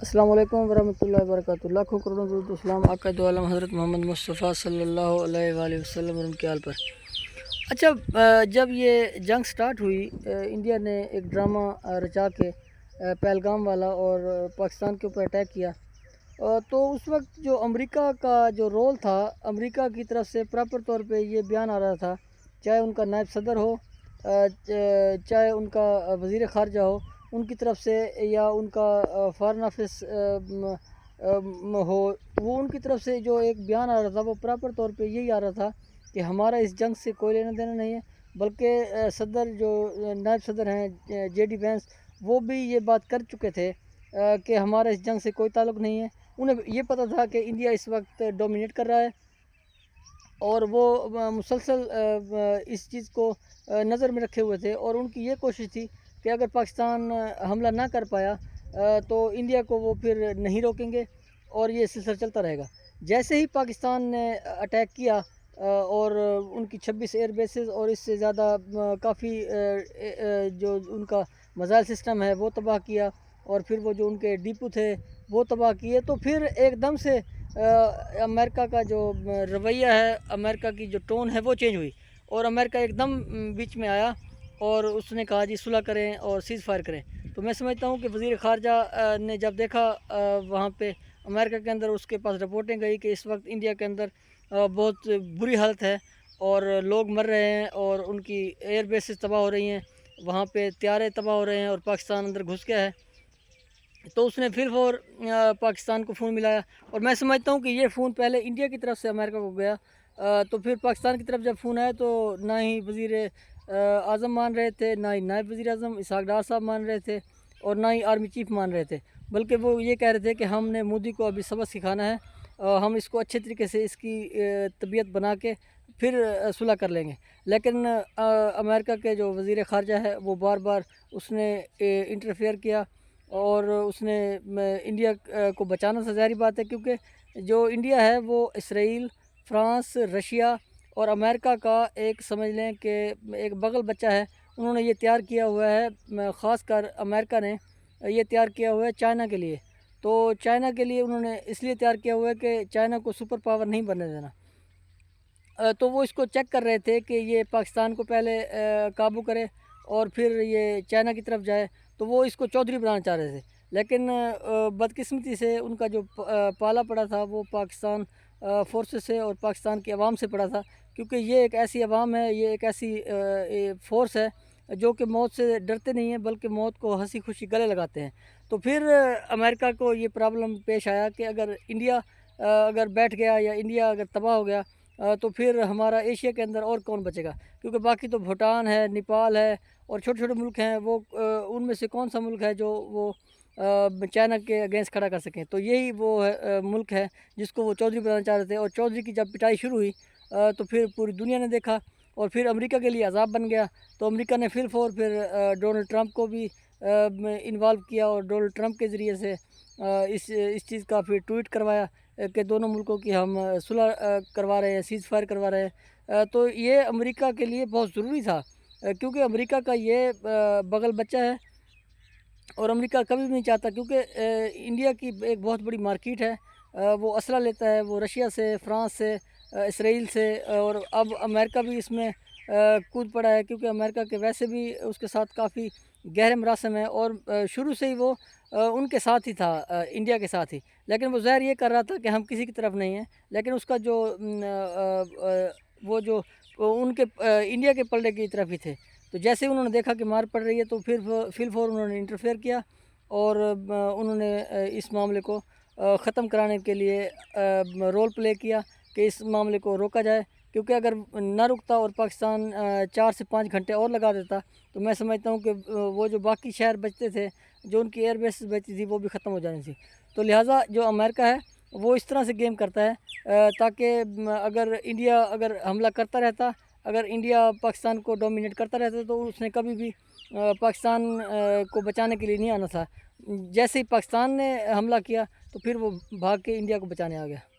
السلام علیکم ورحمۃ اللہ وبرکاتہ۔ لاکھوں کروڑوں درود و سلام آقا دو عالم حضرت محمد مصطفیٰ صلی اللہ علیہ وآلہ وسلم اور ان کے آل پر۔ اچھا، جب یہ جنگ سٹارٹ ہوئی، انڈیا نے ایک ڈرامہ رچا کے پہلگام والا اور پاکستان کے اوپر اٹیک کیا، تو اس وقت جو امریکہ کا جو رول تھا، امریکہ کی طرف سے پراپر طور پہ یہ بیان آ رہا تھا، چاہے ان کا نائب صدر ہو، چاہے ان کا وزیر خارجہ ہو، ان کی طرف سے، یا ان کا فارن آفس ہو، وہ ان کی طرف سے جو ایک بیان آ رہا تھا وہ پراپر طور پہ یہی آ رہا تھا کہ ہمارا اس جنگ سے کوئی لینا دینا نہیں ہے، بلکہ صدر جو نائب صدر ہیں جے ڈی وینس، وہ بھی یہ بات کر چکے تھے کہ ہمارا اس جنگ سے کوئی تعلق نہیں ہے۔ انہیں یہ پتہ تھا کہ انڈیا اس وقت ڈومینیٹ کر رہا ہے، اور وہ مسلسل اس چیز کو نظر میں رکھے ہوئے تھے، اور ان کی یہ کوشش تھی کہ اگر پاکستان حملہ نہ کر پایا تو انڈیا کو وہ پھر نہیں روکیں گے، اور یہ سلسلہ چلتا رہے گا۔ جیسے ہی پاکستان نے اٹیک کیا، اور ان کی 26 ایئر بیسز اور اس سے زیادہ کافی جو ان کا میزائل سسٹم ہے وہ تباہ کیا، اور پھر وہ جو ان کے ڈیپو تھے وہ تباہ کیے، تو پھر ایک دم سے امریکہ کا جو رویہ ہے، امریکہ کی جو ٹون ہے وہ چینج ہوئی، اور امریکہ ایک دم بیچ میں آیا اور اس نے کہا جی صلح کریں اور سیز فائر کریں۔ تو میں سمجھتا ہوں کہ وزیر خارجہ نے جب دیکھا وہاں پہ امریکہ کے اندر اس کے پاس رپورٹیں گئی کہ اس وقت انڈیا کے اندر بہت بری حالت ہے، اور لوگ مر رہے ہیں، اور ان کی ایئر بیسز تباہ ہو رہی ہیں، وہاں پہ طیارے تباہ ہو رہے ہیں، اور پاکستان اندر گھس گیا ہے، تو اس نے پھر پاکستان کو فون ملایا۔ اور میں سمجھتا ہوں کہ یہ فون پہلے انڈیا کی طرف سے امریکہ کو گیا، تو پھر پاکستان کی طرف جب فون آیا تو نہ ہی وزیر اعظم مان رہے تھے، نہ ہی نائب وزیر اعظم اسحاق ڈار صاحب مان رہے تھے، اور نہ ہی آرمی چیف مان رہے تھے، بلکہ وہ یہ کہہ رہے تھے کہ ہم نے مودی کو ابھی سبق سکھانا ہے، ہم اس کو اچھے طریقے سے اس کی طبیعت بنا کے پھر صلح کر لیں گے۔ لیکن امریکہ کے جو وزیر خارجہ ہے وہ بار بار اس نے انٹرفیئر کیا، اور اس نے انڈیا کو بچانا تھا، ظاہری بات ہے، کیونکہ جو انڈیا ہے وہ اسرائیل، فرانس، رشیا اور امریکہ کا ایک سمجھ لیں کہ ایک بغل بچہ ہے۔ انہوں نے یہ تیار کیا ہوا ہے، خاص کر امریکہ نے یہ تیار کیا ہوا ہے چائنا کے لیے، تو چائنا کے لیے انہوں نے اس لیے تیار کیا ہوا ہے کہ چائنا کو سپر پاور نہیں بننے دینا، تو وہ اس کو چیک کر رہے تھے کہ یہ پاکستان کو پہلے قابو کرے اور پھر یہ چائنا کی طرف جائے، تو وہ اس کو چودھری بنانا چاہ رہے تھے، لیکن بدقسمتی سے ان کا جو پالا پڑا تھا وہ پاکستان فورسز سے اور پاکستان کی عوام سے پڑا تھا، کیونکہ یہ ایک ایسی عوام ہے، یہ ایک ایسی فورس ہے جو کہ موت سے ڈرتے نہیں ہیں، بلکہ موت کو ہنسی خوشی گلے لگاتے ہیں۔ تو پھر امریکہ کو یہ پرابلم پیش آیا کہ اگر انڈیا اگر بیٹھ گیا، یا انڈیا اگر تباہ ہو گیا، تو پھر ہمارا ایشیا کے اندر اور کون بچے گا، کیونکہ باقی تو بھوٹان ہے، نیپال ہے، اور چھوٹے چھوٹے ملک ہیں، وہ ان میں سے کون سا ملک ہے جو وہ چائنا کے اگینسٹ کھڑا کر سکیں۔ تو یہی وہ ملک ہے جس کو وہ چودھری بنانا چاہ رہے تھے، اور چودھری کی جب پٹائی شروع ہوئی تو پھر پوری دنیا نے دیکھا، اور پھر امریکہ کے لیے عذاب بن گیا، تو امریکہ نے پھر ڈونلڈ ٹرمپ کو بھی انوالو کیا، اور ڈونلڈ ٹرمپ کے ذریعے سے اس چیز کا پھر ٹویٹ کروایا کہ دونوں ملکوں کی ہم صلح کروا رہے ہیں، سیز فائر کروا رہے ہیں۔ تو یہ امریکہ کے لیے بہت ضروری تھا، کیونکہ امریکہ کا یہ بغل بچہ ہے، اور امریکہ کبھی بھی نہیں چاہتا، کیونکہ انڈیا کی ایک بہت بڑی مارکیٹ ہے، وہ اسلحہ لیتا ہے، وہ رشیا سے، فرانس سے، اسرائیل سے، اور اب امریکہ بھی اس میں کود پڑا ہے، کیونکہ امریکہ کے ویسے بھی اس کے ساتھ کافی گہرے مراسم ہیں، اور شروع سے ہی وہ ان کے ساتھ ہی تھا، انڈیا کے ساتھ ہی، لیکن وہ ظاہر یہ کر رہا تھا کہ ہم کسی کی طرف نہیں ہیں، لیکن اس کا جو وہ جو ان کے انڈیا کے پلڑے کی طرف ہی تھے، تو جیسے انہوں نے دیکھا کہ مار پڑ رہی ہے، تو پھر فی الفور انہوں نے انٹرفیئر کیا، اور انہوں نے اس معاملے کو ختم کرانے کے لیے رول پلے کیا کہ اس معاملے کو روکا جائے، کیونکہ اگر نہ رکتا اور پاکستان 4 سے 5 گھنٹے اور لگا دیتا، تو میں سمجھتا ہوں کہ وہ جو باقی شہر بچتے تھے، جو ان کی ایئر بیسز بچتی تھی، وہ بھی ختم ہو جانی تھی۔ تو لہٰذا جو امریکہ ہے وہ اس طرح سے گیم کرتا ہے تاکہ اگر حملہ کرتا رہتا، اگر انڈیا پاکستان کو ڈومینیٹ کرتا رہتا، تو اس نے کبھی بھی پاکستان کو بچانے کے لیے نہیں آنا تھا۔ جیسے ہی پاکستان نے حملہ کیا تو پھر وہ بھاگ کے انڈیا کو بچانے آ گیا۔